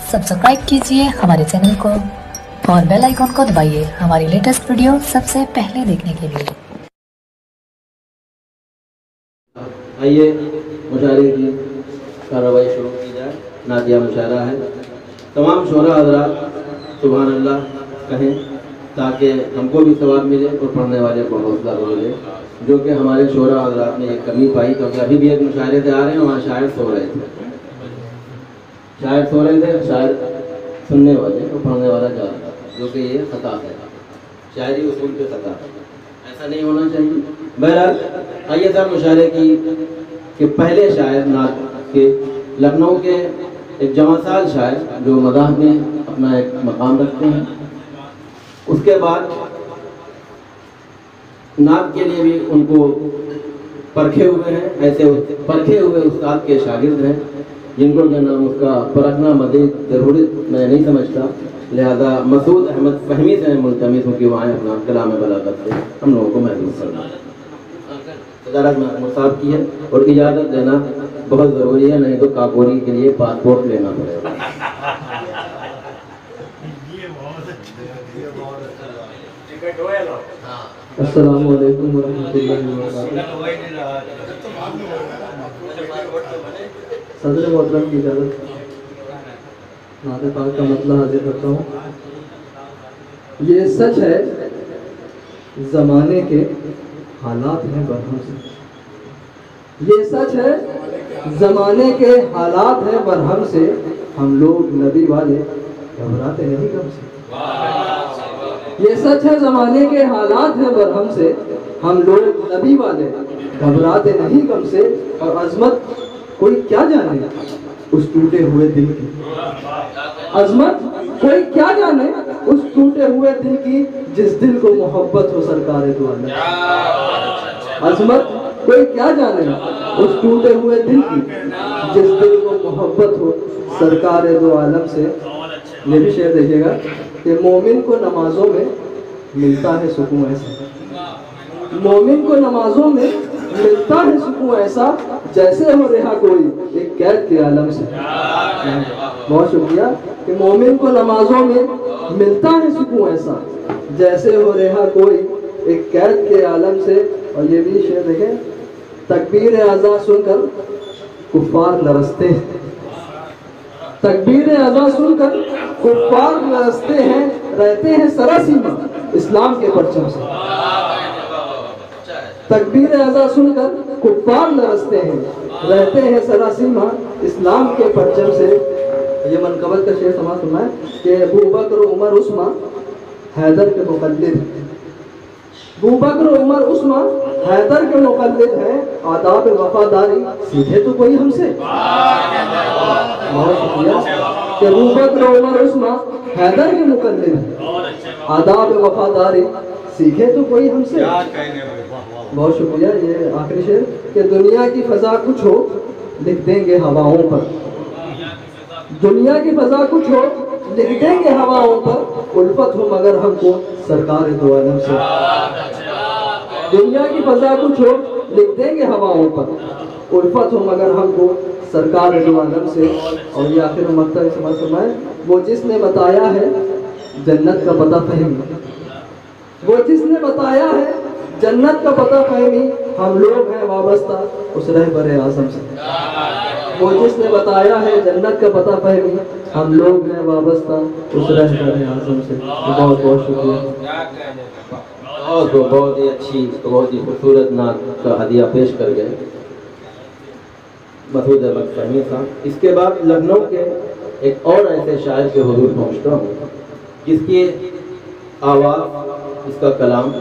Subscribe कीजिए हमारे channel को और बेल आइकॉन को दबाइए हमारी लेटेस्ट वीडियो सबसे पहले देखने के लिए। आइए मुशायरे की कार्रवाई शुरू की जाए। नादिया मुशायरा है। तमाम शोरा हज़रात सुभान अल्लाह कहें ताकि हमको भी सवाब मिले और पढ़ने वाले को हौसला मिले, जो कि हमारे शोरा हज़रात ने एक कमी पाई। क्योंकि अभी भी एक मुशायरे से आ रहे हैं, वहाँ शायर सो रहे थे, शायर सुनने वाले और पढ़ने वाला जा रहा था, जो कि ये खता है, शायरी उसूल पे खता है, ऐसा नहीं होना चाहिए। बहरहाल आइए सर मुशायरे की कि पहले शायर नात के लखनऊ के एक जवासाल शायर जो मदाह में अपना एक मकाम रखते हैं, उसके बाद नात के लिए भी उनको परखे हुए हैं, ऐसे परखे हुए उस्ताद के शागिर्द हैं जिनको जो नाम उसका परखना मज़ीद ज़रूरी मैं नहीं समझता, लिहाजा मसूद अहमद फहमी से मुल्तमिस हूँ कि वहाँ अपना कलाम बलागत से हम लोगों को महसूस करना सदारत मुसाब की है और इजाज़त देना बहुत ज़रूरी है, नहीं तो काकोरी के लिए पासपोर्ट लेना पड़ेगा। अस्सलामु अलैकुम वरहमतुल्लाहि वबरकातुहू। सदर मोहतरम की इजाज़त नाते पाक का मतला हाजिर करता हूँ। ये सच है ज़माने के हालात हैं बरहम से, ये सच है ज़माने के हालात हैं बरहम से, हम लोग नबी वाले घबराते नहीं गम से। ये सच है ज़माने के हालात हैं बरहम से, हम लोग नबी वाले घबराते नहीं गम से। और अजमत कोई क्या जाने उस टूटे हुए दिल की, अजमत कोई क्या जाने उस टूटे हुए दिल की, जिस दिल को मोहब्बत हो सरकार दो आलम। अजमत कोई क्या जाने उस टूटे हुए दिल की, जिस दिल को मोहब्बत हो सरकार दो आलम से। ये भी शेर देखिएगा कि मोमिन को नमाजों में मिलता है सुकून ऐसा, मोमिन को नमाजों में मिलता है सुकून ऐसा, जैसे हो रहा कोई एक कैद के आलम से। बहुत शुक्रिया कि मोमिन को नमाजों में मिलता है सुकून ऐसा, जैसे हो रहा कोई एक कैद के आलम से। और ये भी शेर देखें, तकबीर अज़ा सुनकर कुफ़ार लरसते हैं, तकबीर अज़ा सुनकर कुफ़ार लरसते हैं, रहते हैं सरासीमा इस्लाम के परचम से। तकबीर अज़ा सुनकर कुफ़ार लरसते हैं, रहते हैं सरासीमा इस्लाम के परचम से। ये मनकबत का शेर समाज सुना है कि अबू बकर उमर उस्मान हैदर के मुक़ल्लिद, अबू बकर उमर उस्मान हैदर के मुक़ल्लिद हैं, आदाब वफादारी सीखे तो कोई हमसे। बहुत शुक्रिया कि अबू बकर उमर उस्मान हैदर के मुक़ल्लिद हैं, आदाब वफादारी सीखे तो कोई हमसे। बहुत शुक्रिया। ये आखिरी शेर कि दुनिया की फ़ज़ा कुछ हो लिख देंगे हवाओं पर, दुनिया की फ़ज़ा कुछ हो लिख देंगे हवाओं पर, उल्फत हो मगर हमको सरकार दो आलम से। दुनिया की फ़ज़ा कुछ हो लिख देंगे हवाओं पर, उल्फत हो मगर हमको सरकार दो आलम से। और ये आखिर मकता समझ फरमाए, वो जिसने बताया है जन्नत का पता फहमी, वो जिसने बताया है जन्नत का पता फहमी, हम लोग हैं वाबस्ता उस रहबर आज़म से। वो जिसने बताया है जन्नत का पता फहमी, हम लोग हैं वाबस्ता उस रहबर आज़म से। बहुत बहुत शुक्रिया। बहुत ही अच्छी, बहुत ही खूबसूरत नात का हदिया पेश कर गए मसूद अहमद फहमी साहब। इसके बाद लखनऊ के एक और ऐसे शायर के हुजूर पहुँचता हूँ जिसकी आवाज़, इसका कलाम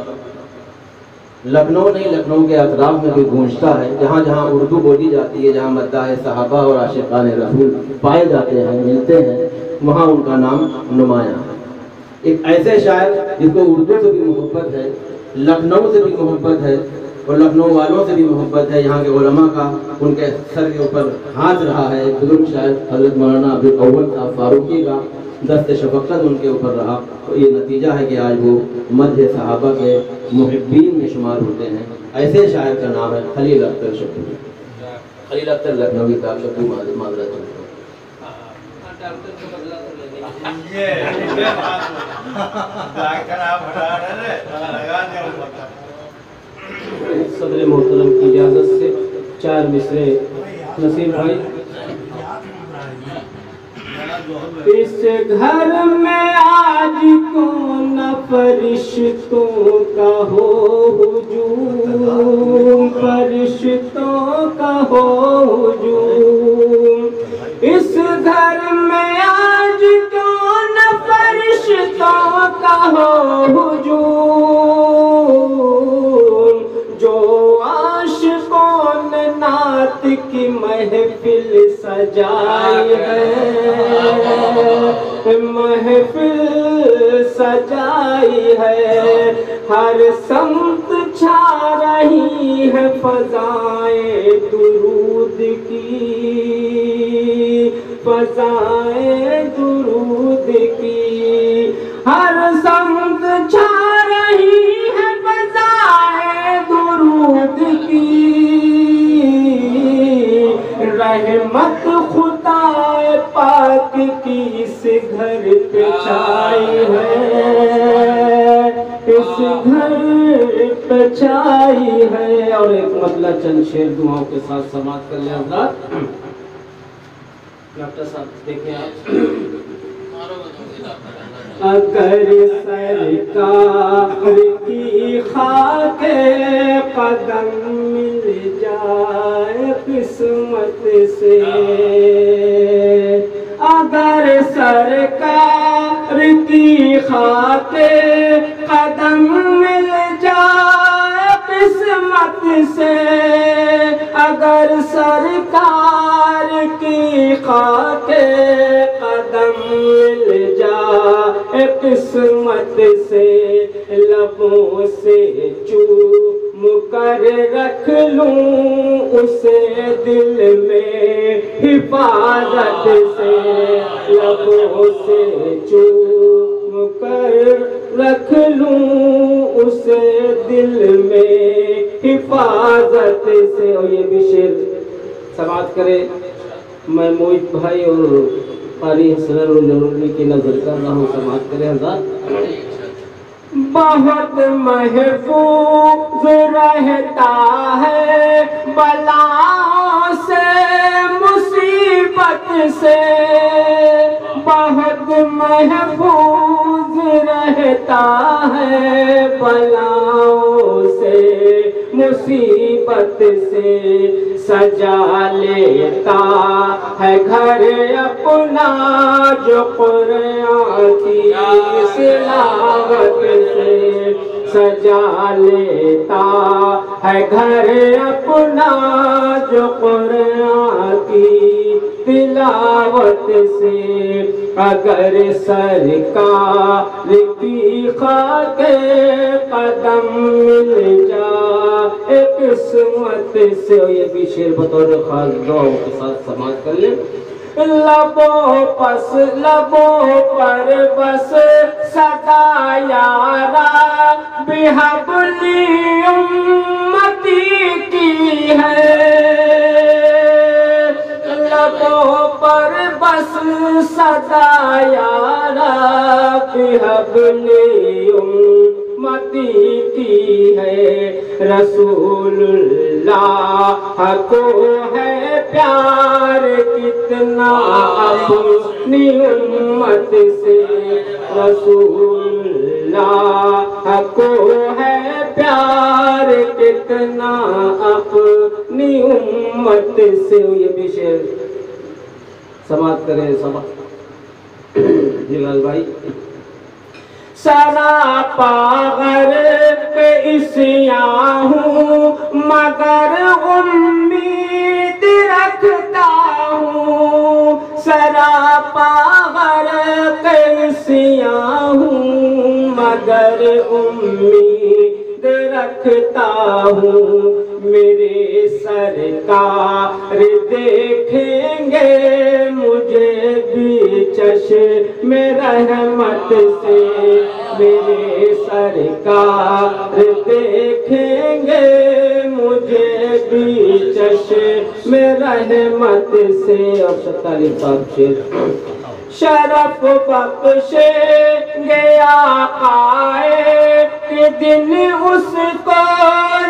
लखनऊ नहीं लखनऊ के अतराफ में भी गूंजता है। जहाँ जहाँ उर्दू बोली जाती है, जहाँ मद्दाह सहाबा और आशिकान रसूल पाए जाते हैं, मिलते हैं, वहाँ उनका नाम नुमायाँ है। एक ऐसे शायर जिसको उर्दू से भी मोहब्बत है, लखनऊ से भी मोहब्बत है और लखनऊ वालों से भी मोहब्बत है, यहाँ के उलमा का उनके सर के ऊपर हाथ रहा है। बुजुर्ग शायर हज़रत मौलाना अब्दुल अव्वल साहब फारूकी का दस्त शफ़क़त उनके ऊपर रहा, तो ये नतीजा है कि आज वो मध्य सहाबा के मुहिब्बीन में शुमार होते हैं। ऐसे शायर का नाम है खलील अख्तर शक्कू। खलील अख्तर लखनवी साहब शक्कू माजरा। صدر محترم کی اجازت سے 4 مصرے نصیر بھائی. اس گھر میں آج کون فرشتوں کا ہو ہجوم، فرشتوں کا ہو ہجوم. اس گھر میں آج کون فرشتوں کا ہو ہجوم، جو عاشقوں نے نعت کی محفل سجائی ہے، محفل سجائی ہے. ہر سمت چھا رہی ہے فضائیں درود کی، فضائیں درود کی. ہر سمت چھا رہی ہے فضائیں درود کی. رحمت خدا پاک کی اس گھر پہ چھائی ہے، اس گھر پہ چھائی ہے. اور ایک مطلع چند شعر دعاؤں کے ساتھ سماعت کر لیں حضرات. ڈاکٹر صاحب دیکھیں آپ. اگر سرکار کی خاک قدم مل جائے قسمت سے، اگر سرکار کی خاک قدم مل جائے قسمت سے، اگر سرکار کی خاک قدم مل جائے قسمت سے، لبوں سے چوم کر رکھ لوں اسے دل میں حفاظت سے، لبوں سے چوم کر رکھ لوں اسے دل میں حفاظت سے. اور یہ بھی شعر سماعت کرے. میں موہت بھائی اور قاری حسن الرونی کی نظر کر رہا ہوں، سماعت کرے حضرات. بہت محفوظ رہتا ہے بلاؤں سے مصیبت سے، بہت محفوظ رہتا ہے بلاؤں سے مصیبت سے. سجا لیتا ہے گھر اپنا جو قرآن کی تلاوت سے، سجا لیتا ہے گھر اپنا جو قرآن کی تلاوت سے. اگر سرکار کی خاک قدم مل جائے قسمت سے. یہ بھی شعر بطور خاص دعاؤں کے ساتھ سماعت کر لیں. لبوں پر بس صدا یارا بحبلی امتی کی ہے، لبوں پر بس صدا یارا بحبلی امتی کی ہے. رسول اللہ کو ہے پیار کتنا اپنی امت سے، رسول اللہ کو ہے پیار کتنا اپنی امت سے. یہ بھی شعر سماعت کریں. جلال بھائی. سراپا غرق عصیاں ہوں مگر امید رکھتا ہوں، سراپا غرق عصیاں ہوں مگر امید رکھتا ہوں. میرے سرکار دیکھیں گے مجھے بھی چشم رحمت سے، میرے سرکار دیکھیں گے مجھے بھی چشم رحمت سے. اور 47 پاک شعر. शरफ बख्शेंगे आकाए के दिन उसको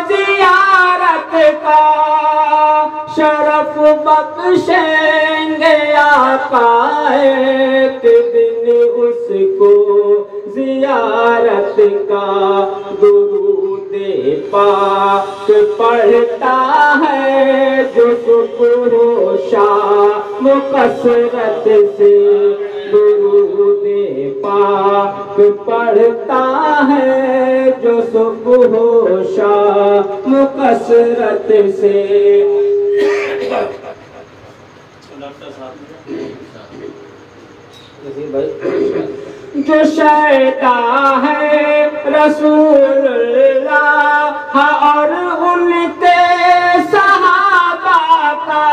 जियारत का, शरफ बख्शेंगे आकाए के दिन उसको जियारत का। दुरूदे पाक पढ़ता है जो सुबह शाम कसरत से, दुरूदे पाक पढ़ता है जो सुबह शाम कसरत से। जो शैदा है रसूलुल्लाह और उनके सहाबा का,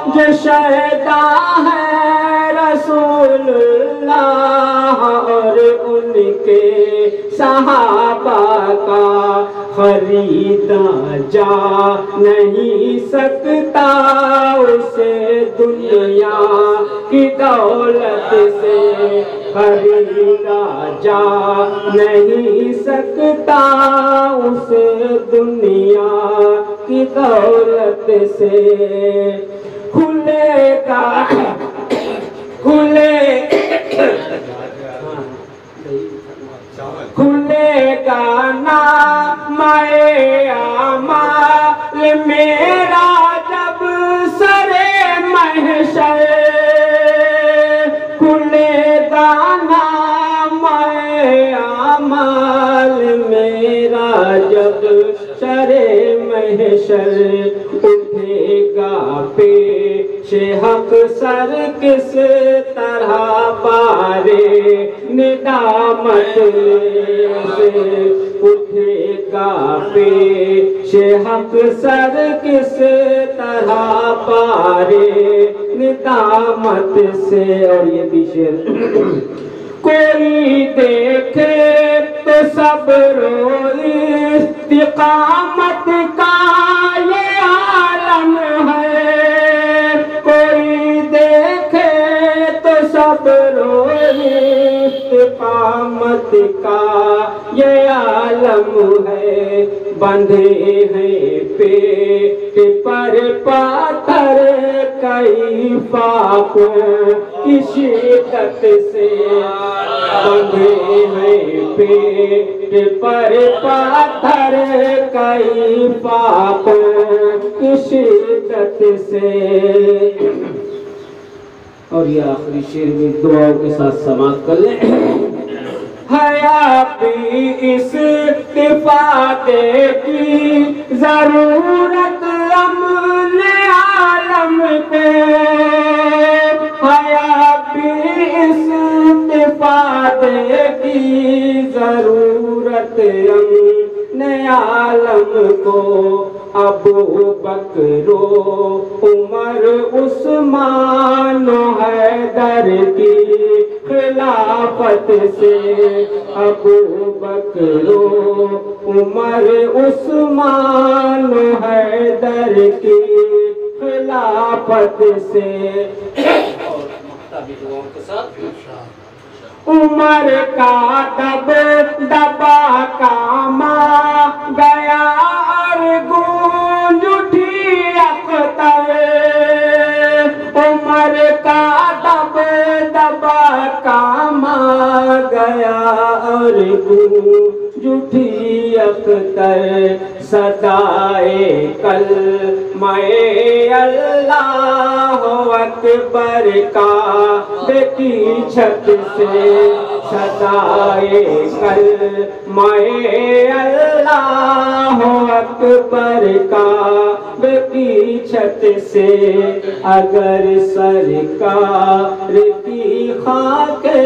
जो शैदा है रसूलुल्लाह और उनके सहाबा का, खरीदा जा नहीं सकता उसे दुनिया की दौलत से, खरीदा जा नहीं सकता उसे दुनिया की दौलत से। खुलेगा खुलेगा नामाए आमाल मेरा जब सरे महशर, खुलेगा नामाए आमाल मेरा जब सरे महशर। उठेगा पेश हक सर किस तरह बारे निदामत से, उठेगा पेश हक सर किस तरह बारे निदामत से। और ये भी शेर कोई देखे तो सब रोए, इस्तिकामत का ये आलम है, कोई देखे तो सब रोए, इस्तिकामत का ये आलम है। बंधे हैं पेट पर पाथर कई फाकों की शिद्दत से, बंधे हैं पेट पर पाथर कई फाकों की शिद्दत से। और ये आखिरी शेर में दुआओं के साथ समाप्त कर लें। हया भी इस इस्तिफादे की जरूरत अमने आलम पे, हया भी इस इस्तिफादे की जरूरत अमने आलम को। अबू बकरो उमर उस्मान हैदर की खिलाफत से, अबू बकरो उमर उस्मान हैदर की खिलाफत से। उमर का दबा कामा गया और गूंज उठी अख्तर, उमर का दबा कामा गया और गूंज उठी अख्तर। सदाए कल मैं अल्लाह अकबर का बेकी छत से, सदाए कल मैं अल्लाह अकबर का बेकी छत से। अगर सरकार की खाके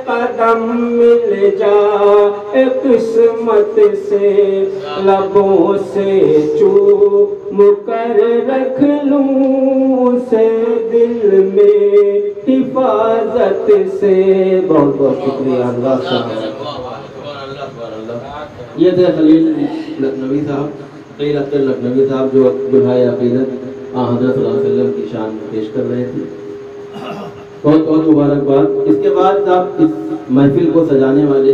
कदम मिल जाए किस्मत से, लबों से चूम कर रख लूं उसे दिल में हिफाजत से। बहुत बहुत शुक्रिया अल्लाह साहब। ये थे खलील लखनवी साहब, खलील अख्तर लखनवी साहब, जो दुल्हा-ए-अक़ीदत हज़रत सल्लल्लाहु अलैहि वसल्लम की शान पेश कर रहे थे। بہت بہت مبارکباد. اس کے بعد آپ اس محفل کو سجانے والے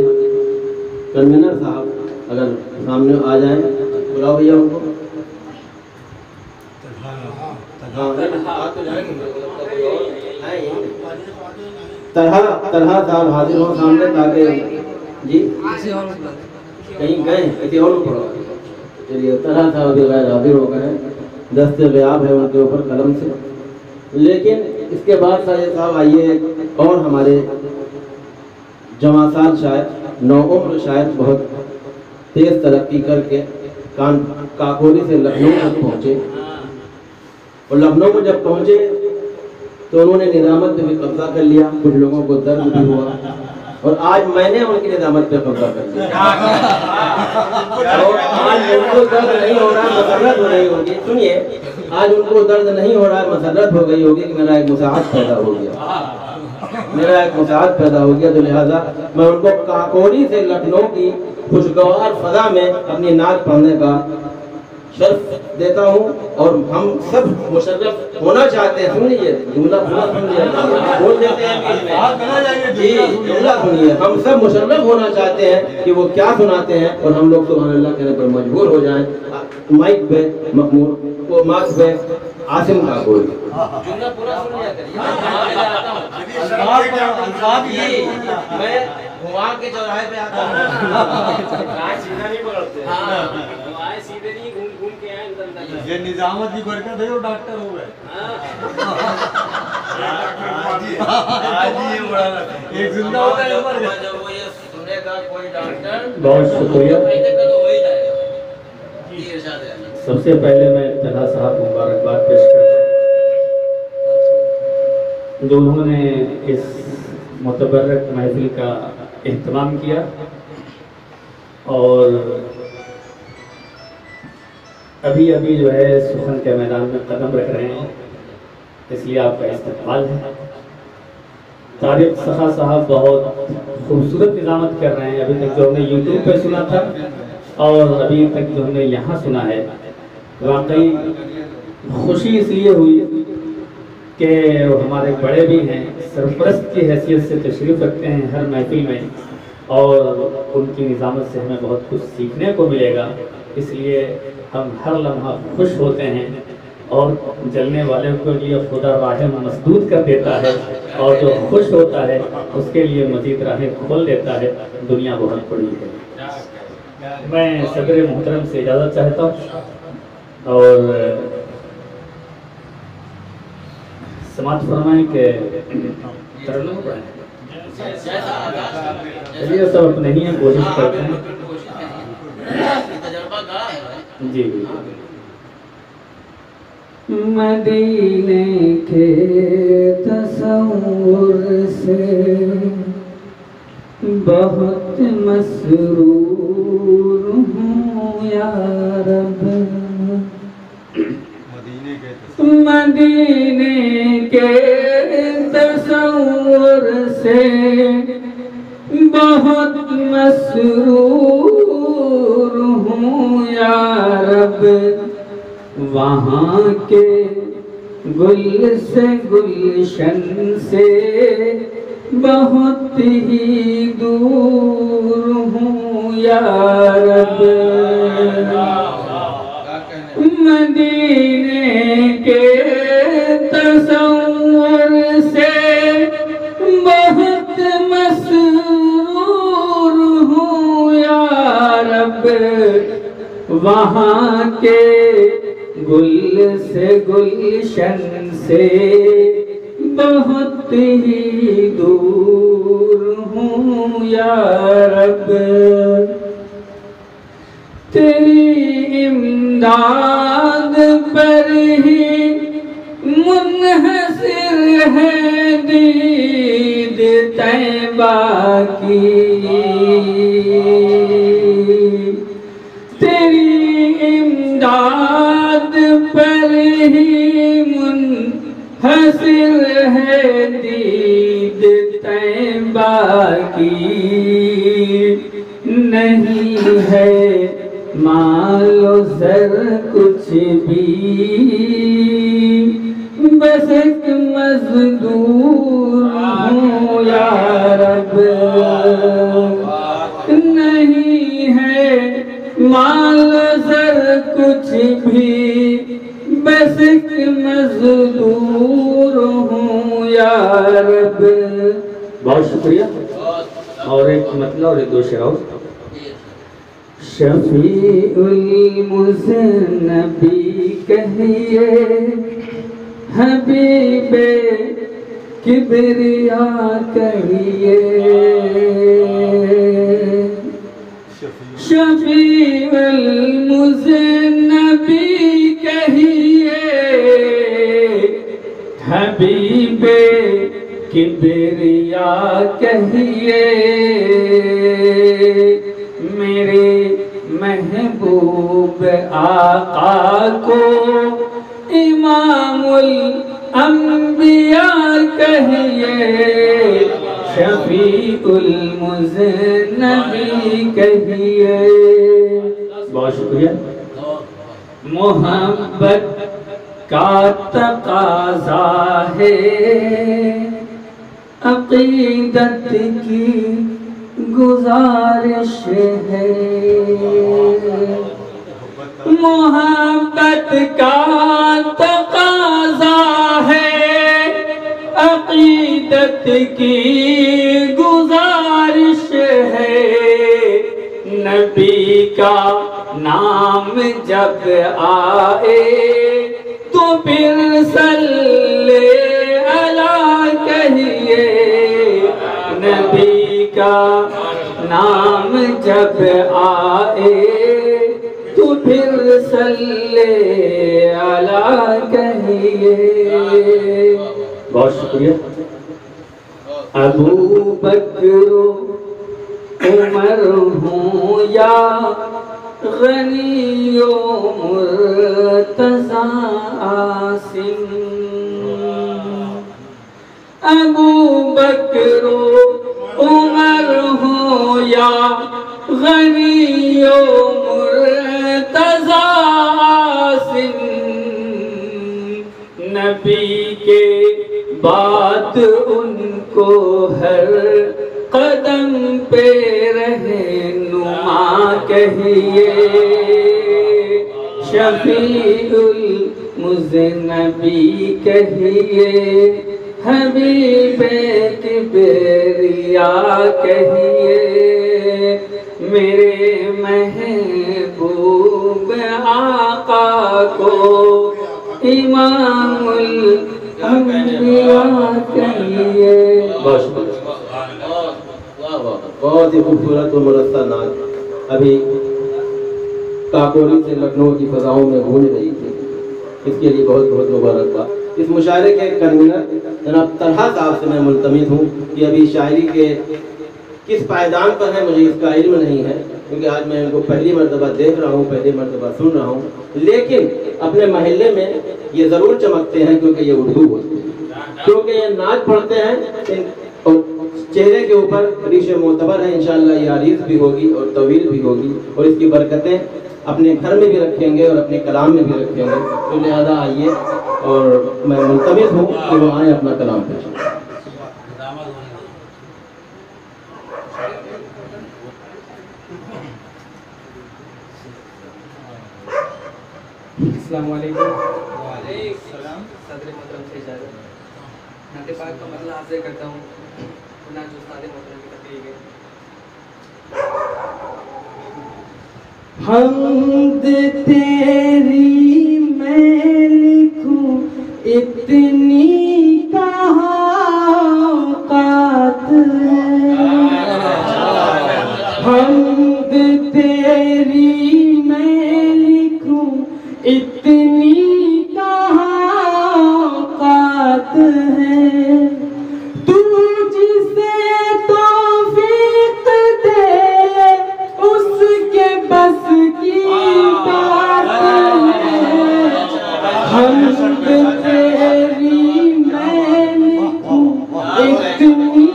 کنوینر صاحب اگر سامنے آ جائیں, بلاؤ بھیا ان کو. طلحہ صاحب حاضر ہوں سامنے تاکہ جی کہیں گئے کسی اور کو پڑھو. چلیے طلحہ صاحب غیر حاضر ہو گئے ہیں, دست غیاب ہے ان کے اوپر قلم سے. لیکن اس کے بعد ساجد صاحب آئیے اور ہمارے جواں سال شاعر, نو عمر شاعر, بہت تیز ترقی کر کے کاکوری سے لکھنؤ تک پہنچے, اور لکھنؤ میں جب پہنچے تو انہوں نے نظامت پہ بھی قبضہ کر لیا. کچھ لوگوں کو درد بھی ہوا اور آج میں نے ان کی نظامت پہ قبضہ کر لیا. اور آج ان کو درد نہیں ہو رہا, مسرت ہو رہی ہوگی. سنیے, آج ان کو درد نہیں ہو رہا, مسرت ہو گئی ہوگی کہ میرا ایک مساعد پیدا ہو گیا, میرا ایک مساعد پیدا ہو گیا. تو لہٰذا میں ان کو کاکوری سے لکھنؤ کی خوشگوار فضا میں اپنی نعت پڑھنے کا شرف دیتا ہوں. اور ہم سب مشرف ہونا چاہتے ہیں. سن لیجیے جملہ پورا سن لیجیے, بول دیتے ہیں جی جملہ سنیے. ہم سب مشرف ہونا چاہتے ہیں کہ وہ کیا سناتے ہیں, اور ہم لوگ سبحان اللہ کہنے پر مجبور ہو جائیں. مائک پہ مخمور, وہ مائک پہ عاصم کاکوری. جملہ پورا سن لیا کریے. میں وہاں کے چوراہے پہ آتا ہوں, سیدھا نہیں پکڑتے, سیدھے نہیں گھوم کے آئے. یہ نظامت کی برکت ہے, وہ ڈاکٹر ہو گئے. ایک زندہ ہوتا ہے عمر جب وہ یہ سنے گا کوئی ڈاکٹر. بہت شکریہ. سب سے پہلے میں طلحہ صاحب کو مبارکباد پیش کرتا ہوں جو انہوں نے اس متبرک محفل کا اہتمام کیا, اور ابھی جو ہے سخن کے میدان میں قدم رکھ رہے ہیں, اس لیے آپ کا استقبال ہے. طارق سخا صاحب بہت خوبصورت نظامت کر رہے ہیں. ابھی تک جو ہم نے یوٹیوب پہ سنا تھا اور ابھی تک جو ہم نے یہاں سنا ہے, واقعی خوشی اس لیے ہوئی کہ وہ ہمارے بڑے بھی ہیں, سرپرست کی حیثیت سے تشریف رکھتے ہیں ہر محفل میں, اور ان کی نظامت سے ہمیں بہت کچھ سیکھنے کو ملے گا. اس لیے ہم ہر لمحہ خوش ہوتے ہیں, اور جلنے والے کے لیے خدا راہیں مسدود کر دیتا ہے, اور جو خوش ہوتا ہے اس کے لیے مزید راہیں کھول دیتا ہے. دنیا بہت بڑی ہے. میں صدر محترم سے اجازت چاہتا ہوں اور سماعت فرمائیں کہ ترنم پڑھیں. چلیے سب اپنے ہی کوشش کرتے ہیں. جی مدینے کے تصور سے بہت مسرور ہوں یا رب. مدینے کے تصور سے بہت مسرور ہوں یا رب. وہاں کے گل سے گلشن سے بہت ہی دور ہوں یا رب. مدینے کے تصور سے بہت مسرور ہوں یا رب. وہاں کے گل سے گلشن سے بہت ہی دور ہوں یا رب. تیری امداد پر ہی منحصر ہے دید طیبہ کی. تیری امداد پر ہی منحصر ہے دید طیبہ کی. نہیں ہے مال و زر کچھ بھی, بس ایک مزدور रब। बहुत शुक्रिया। और एक मतलब और एक दो शेर और। शफीउल मुज़न्नबी कहिए, हबीबे किबरिया कहिए। शफीउल मुज़न्नबी कहिए, हबीबे किबरिया कहिए। मेरे महबूब आका को इमामुल अंबिया कहिए। शफीउल मुज़न्नबी कहिए। बहुत शुक्रिया। मोहब्बत का तकाज़ा है, अक़ीदत की गुजारिश है। मोहब्बत का तकाज़ा है, अक़ीदत की गुजारिश है। नबी का नाम जब आए तो फिर सल्ले अला कहिए। नबी का नाम जब आए तो फिर सल्ले अला कहिए। बहुत शुक्रिया। अबू बकर उमर हूँ या गनियो मुर्तज़ा आसिम। अबू बकर उमर हूँ या गनियो मुर्तज़ा आसिम। नबी के बाद उनको हर कदम पे रहनुमा कहिए। शफीउल मुज़न्नबी कहिए, हबीबे किबरिया कहिए। मेरे महबूब आका को इमामुल अंबिया कहिए। बहुत शुक्रिया। बहुत ही खूबसूरत और मुरस्सा नाच अभी काकोरी से लखनऊ की फजाओं में गूंज रही थी। इसके लिए बहुत बहुत मुबारकबाद। इस मुशायरे के कन्वीनर जनाब तलहा साहब से मैं मुल्तमिस हूँ कि अभी शायरी के किस पायदान पर है मुझे इसका इल्म नहीं है, क्योंकि आज मैं इनको पहली मर्तबा देख रहा हूँ, पहली मर्तबा सुन रहा हूँ। लेकिन अपने महल्ले में ये ज़रूर चमकते हैं क्योंकि ये उर्दू बोलते हैं, क्योंकि ये नाच पढ़ते हैं और चेहरे के ऊपर रिश मोतबर है। इंशाअल्लाह ये आरीज़ भी होगी और तवील भी होगी और इसकी बरकतें अपने घर में भी रखेंगे और अपने कलाम में भी रखेंगे। तो लिहाजा आइए और मैं मुल्तमिस हूँ कि वो आए अपना कलाम पेश करें। अस्सलाम वालेकुम। सदर मोहतरम से इजाज़त। नाते पाक का मतलब हासिल करता हूँ ना जो सादे मोहतरम की तकरीर है। हमद तेरी मैं लिखूं इतनी कहाँ औकात है। हमद तेरी मैं लिखूं इतनी कहाँ औकात है। तू जिसे तौफीक दे उसके बस की बात है। हमद तेरी मैं लिखूं इतनी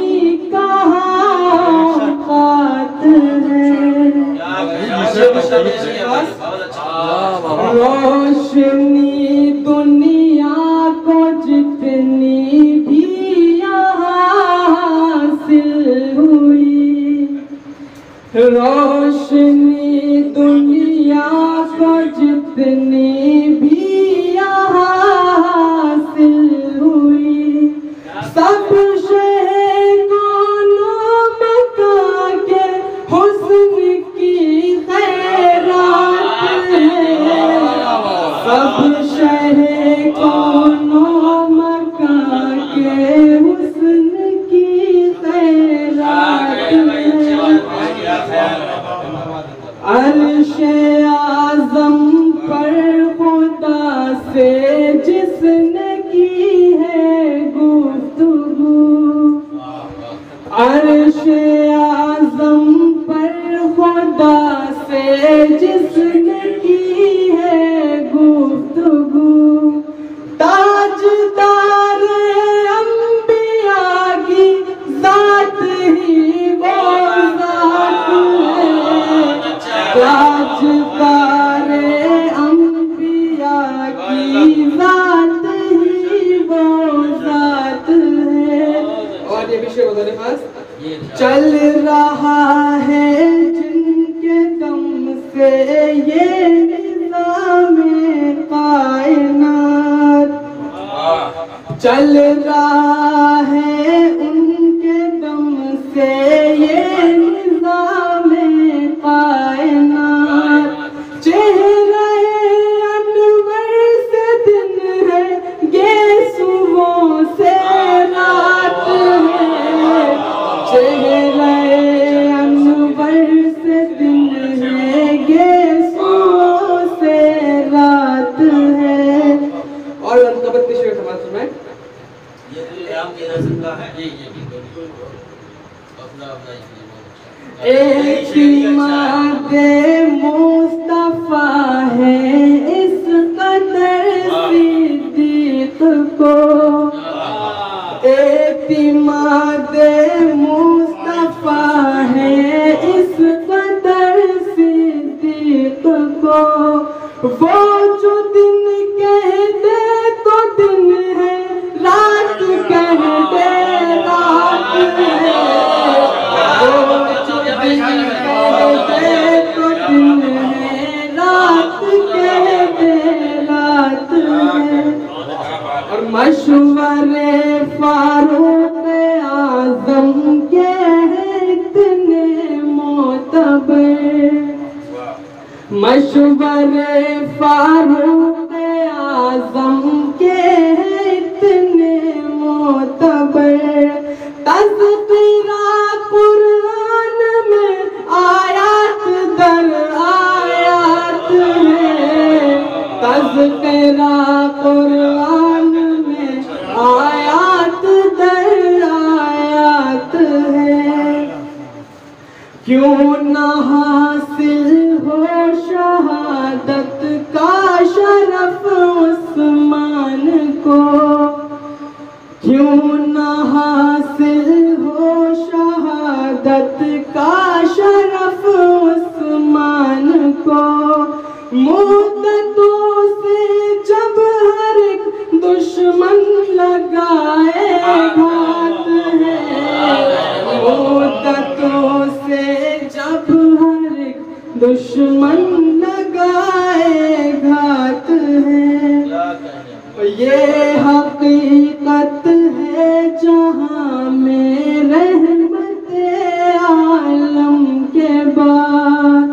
कहाँ औकात है। रोशनी दुनिया को जितनी भी यहाँ हासिल हुई, रोशनी दुनिया को जितनी भी यहाँ हासिल हुई, सब ये भी शेर बदले खास। चल रहा है जिनके दम से ये निज़ामे कायनात, चल रहा है उनके दम से ये निज़ामे कायनात। चेहरा अनवर से दिन है, गेसुओं से रात है। चेहरा अनवर से दिन है, गेसुओं से रात है। और अंतबत शेर समाज में ये राम की रस्म का है। ये अपना अपना एतिमादे मुस्तफा है इस कदर सिद्दीक को, एतिमादे मुस्तफा है इस कदर सिद्दीक को। वो जो दिन कह दे तो दिन है, रात कह दे रात है। वो जो दिन कह दे तो दिन है, रात कह दे रात है। और मशवरे फारूक आजम के हैं इतने मोतबर, मशवरे फारूक आजम के हैं इतने मोतबर। तज़किरा कुरान में आयात दर आयात है, तज़किरा कुरान में आयात दर आयात है। क्यों न हासिल हो शहादत का शरफ उस्मान को, क्यों न हासिल हो शहादत का शरफ उस्मान को। मुद्दतों से जब हर एक दुश्मन लगाए घात है, मुद्दतों से जब हर एक दुश्मन लगाए घात है। ये हकीकत है जहां में रहमते आलम के बाद,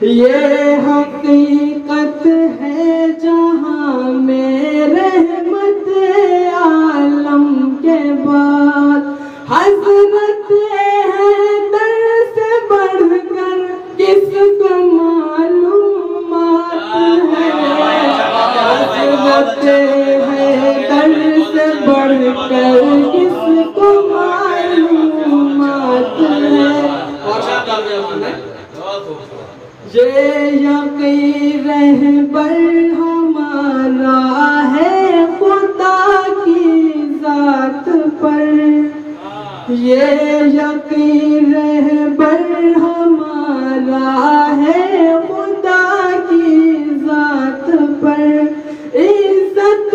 ये हकीकत है जहां में रहमते आलम के बाद। हज़रत हैदर से बढ़कर किसको मालूमात है, हज़रत हैदर से बढ़कर किसको मालूमात है। ये यकीन रहबर हमारा है खुदा की जात पर, ये यकीन रहबर हमारा है खुदा की जात पर। इज्जत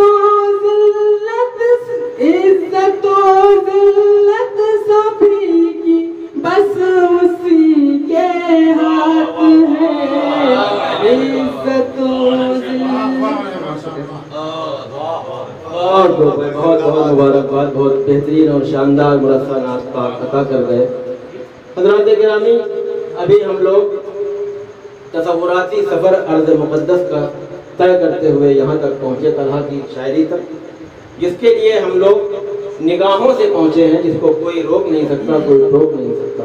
ज़िल्लत सभी की बस उसी के हाथ है, इज्जत बहुत मुबारकबाद, बहुत बेहतरीन और शानदार मुरस्सा नात अता कर गए। हज़रात गिरामी, अभी हम लोग तसव्वुराती सफ़र अर्ज़ मुक़द्दस का तय करते हुए यहाँ तक पहुँचे, तलहा की शायरी तक, जिसके लिए हम लोग निगाहों से पहुँचे हैं, जिसको कोई रोक नहीं सकता, कोई रोक नहीं सकता।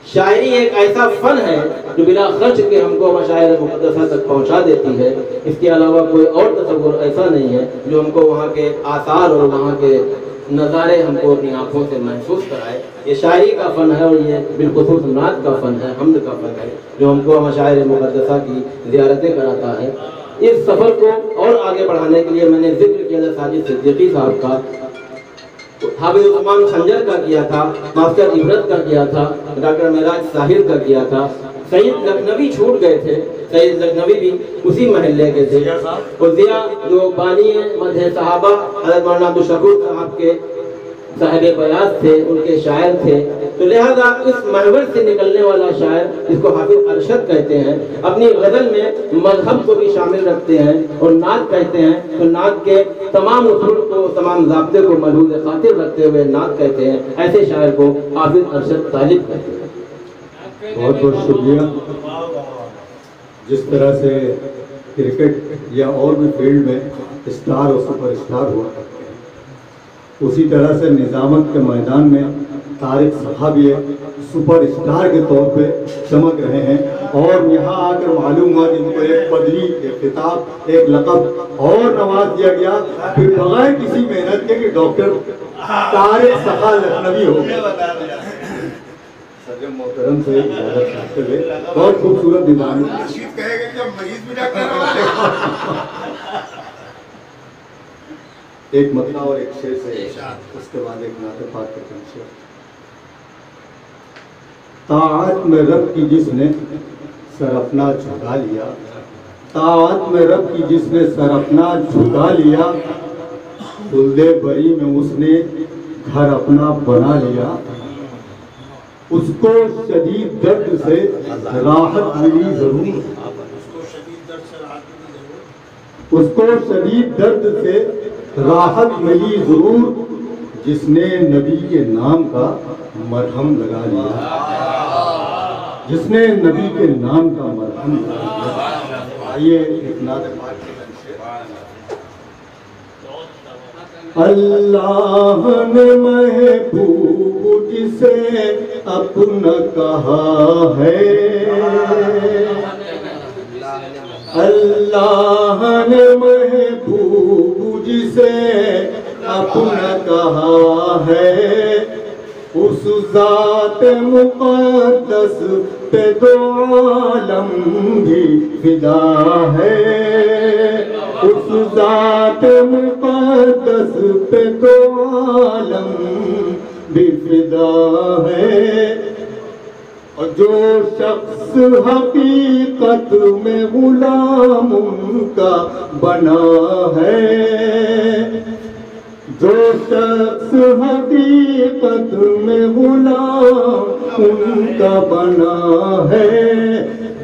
शायरी एक ऐसा फन है जो बिना खर्च के हमको मशायर मुक़द्दसा तक पहुंचा देती है। इसके अलावा कोई और तसव्वुर ऐसा नहीं है जो हमको वहाँ के आसार और वहाँ के नज़ारे हमको अपनी आंखों से महसूस कराए। ये शायरी का फन है और ये बिलखुसूस नात का फन है, हम्द का फन है, जो हमको मशायर मुक़द्दसा की ज़ियारतें कराता है। इस सफ़र को और आगे बढ़ाने के लिए मैंने जिक्र किया था साजिद सिद्दीकी साहब का, हाफिज़ उस्मान खंजर का किया था, मास्टर इबरत का किया था, डॉक्टर मेराज साहिर का किया था, सईद लखनवी छूट गए थे, सईद लखनवी भी उसी महल्ले के थे। और ज़िया जो बानी मदह सहाबा हज़रत मौलाना अब्दुल शकूर साहब के صاحب بیاض تھے، ان کے شاعر تھے، تو لہذا اس محور سے نکلنے والا شاعر جس کو حافظ ارشد کہتے ہیں، اپنی غزل میں مذہب کو بھی شامل رکھتے ہیں اور نعت کہتے ہیں، تو نعت کے تمام اصول کو، تمام ضابطے کو ملحوظ خاطر رکھتے ہوئے نعت کہتے ہیں، ایسے شاعر کو حافظ ارشد طالب کہتے ہیں۔ بہت بہت شکریہ۔ جس طرح سے کرکٹ یا اور بھی فیلڈ میں اسٹار اور سپر اسٹار ہوا، اسی طرح سے نظامت کے میدان میں طارق صفا بھی سپر اسٹار کے طور پہ چمک رہے ہیں، اور یہاں آ کر معلوم ہوا کہ ان کو ایک پدوی، ایک خطاب، ایک لقب اور نواز دیا گیا، پھر بغیر کسی محنت کے کہ ڈاکٹر طارق صفا لکھنوی ہو گئے۔ صدر محترم سے اجازت چاہتے ہوئے بہت خوبصورت نظام ایک مطلع اور ایک شعر سے، اس کے بعد ایک نعت پاک کا شعر۔ طاعت میں رب کی جس نے سر اپنا جھکا لیا، طاعت میں رب کی جس نے سر اپنا جھکا لیا، خلد بری میں اس نے گھر اپنا بنا لیا، اس کو شدید درد سے راحت ملی ضرور، اس کو شدید درد سے راحت ملی ضرور، جس نے نبی کے نام کا مرہم لگا لیا، جس نے نبی کے نام کا مرہم لگا لیا۔ آئیے ایک نعت پاک کے اللہ نے محبوب جسے اپنا کہا ہے، اللہ نے محبوب جسے اپنا کہا ہے، اس ذات مقدس پہ دو عالم بھی فدا ہے، اس ذات مقدس پہ دو عالم بھی فدا ہے، اور جو شخص حقیقت میں غلام ان کا بنا ہے، جو شخص حقیقت میں غلام ان کا بنا ہے،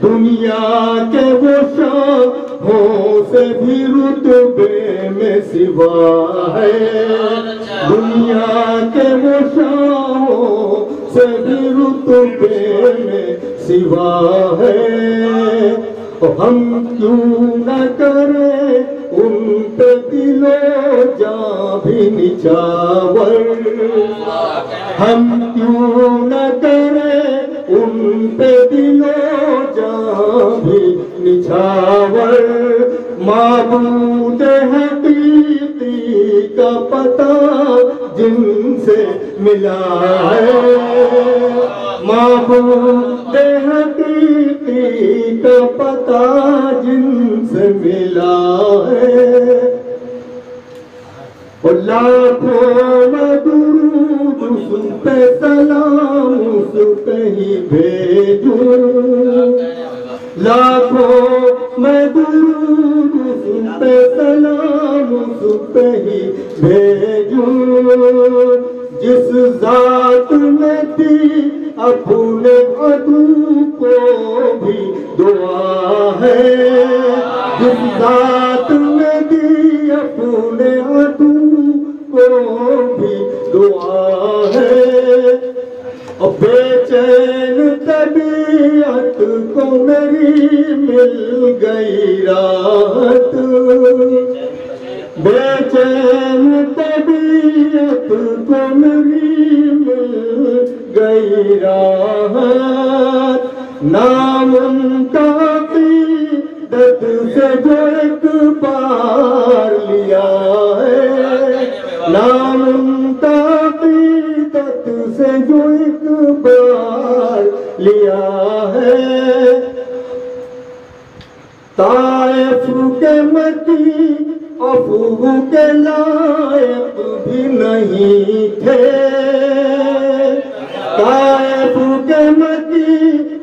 دنیا کے وہ شاہوں سے بھی رتبے میں سوا ہے، دنیا کے وہ شاہوں سے بھی رتبے میں سوا ہے، ہم کیوں نہ کریں ان پہ دل و جاں بھی نچھاور، ہم کیوں نہ کریں ان پہ دل و جاں بھی نچھاور، معبود حقیقی کا پتہ جن سے ملا ہے، معبود حقیقی کا پتہ جن سے ملا ہے، اور لاکھوں میں درود اس پہ سلام اس پہ ہی بھیجوں، لاکھوں میں درود اس پہ سلام اس پہ ہی بھیجوں، جس ذات نے دی اپنے عدو کو بھی دعا ہے، جس ذات نے دی اپنے عدو کو بھی دعا ہے، اور بے چین طبیعت کو میری مل گئی راحت، بے چین طبیعت کو میری مل گئی راحت، نام ان کا عقیدت سے جو ایک بار لیا ہے، نام ان کا عقیدت سے جو ایک بار لیا ہے، طائف کے مکی عفو کے لائق بھی نہیں تھے، طائف کے مکی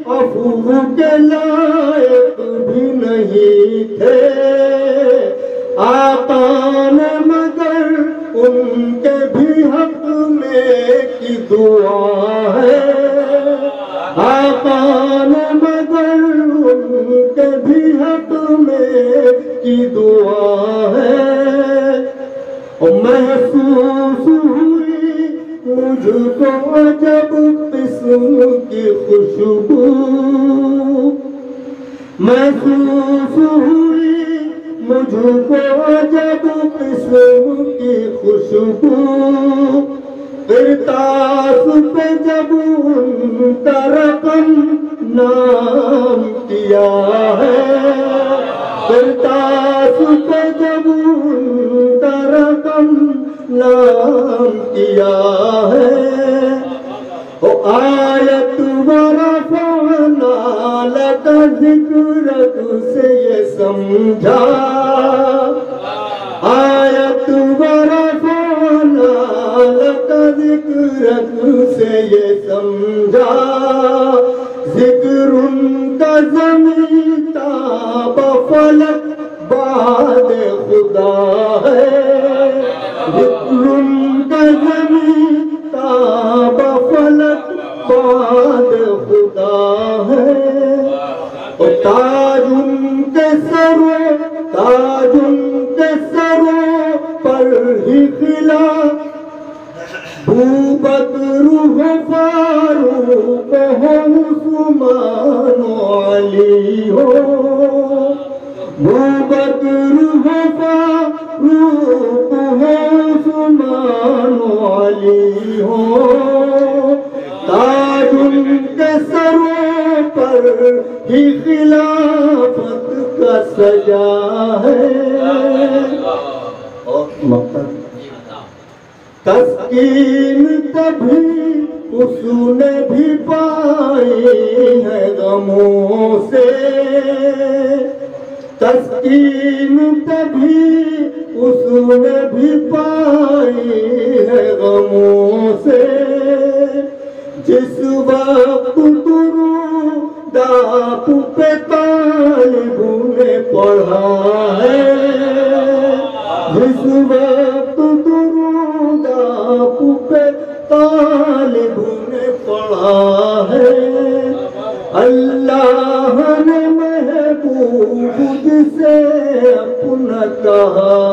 عفو کے لائق بھی نہیں تھے، آقا نے مگر ان کے بھی حق میں کی دعا ہے آقا نے مگر ان کے بھی حق میں کی دعا ہے محسوس ہوئی مجھ کو عجب قسم کی خوشبو محسوس ہوئی مجھ کو عجب قسم کی خوشبو قرطاس پہ جب ان کا رقم نام کیا ہے قرطاس پہ جب ان کا رقم نام کیا ہے آیت ورفعنا لک ذکرک سے یہ سمجھا آیت ورفعنا لک ذکرک سے یہ سمجھا ذکر کا زمین تاب فلک بعد خدا ہے ذکر کا زمین تاب فلک بعد خدا ہے تاج ان کے سروں پر ہی کھلا بکر ہو فاروق ہو عثمان و علی ہو بکر ہو فاروق ہو عثمان و علی ہو تاج ان کے سروں پر ہی خلافت کا سجا ہے اور مقصد تسکین کبھی اس نے بھی پائی ہے غموں سے تسکین کبھی اس نے بھی پائی ہے غموں سے جس وقت درود آپ پہ طالب نے پڑھا ہے جس وقت درود آپ پہ طالب نے پڑھا ہے اللہ نے محبوب سے اپنا کہا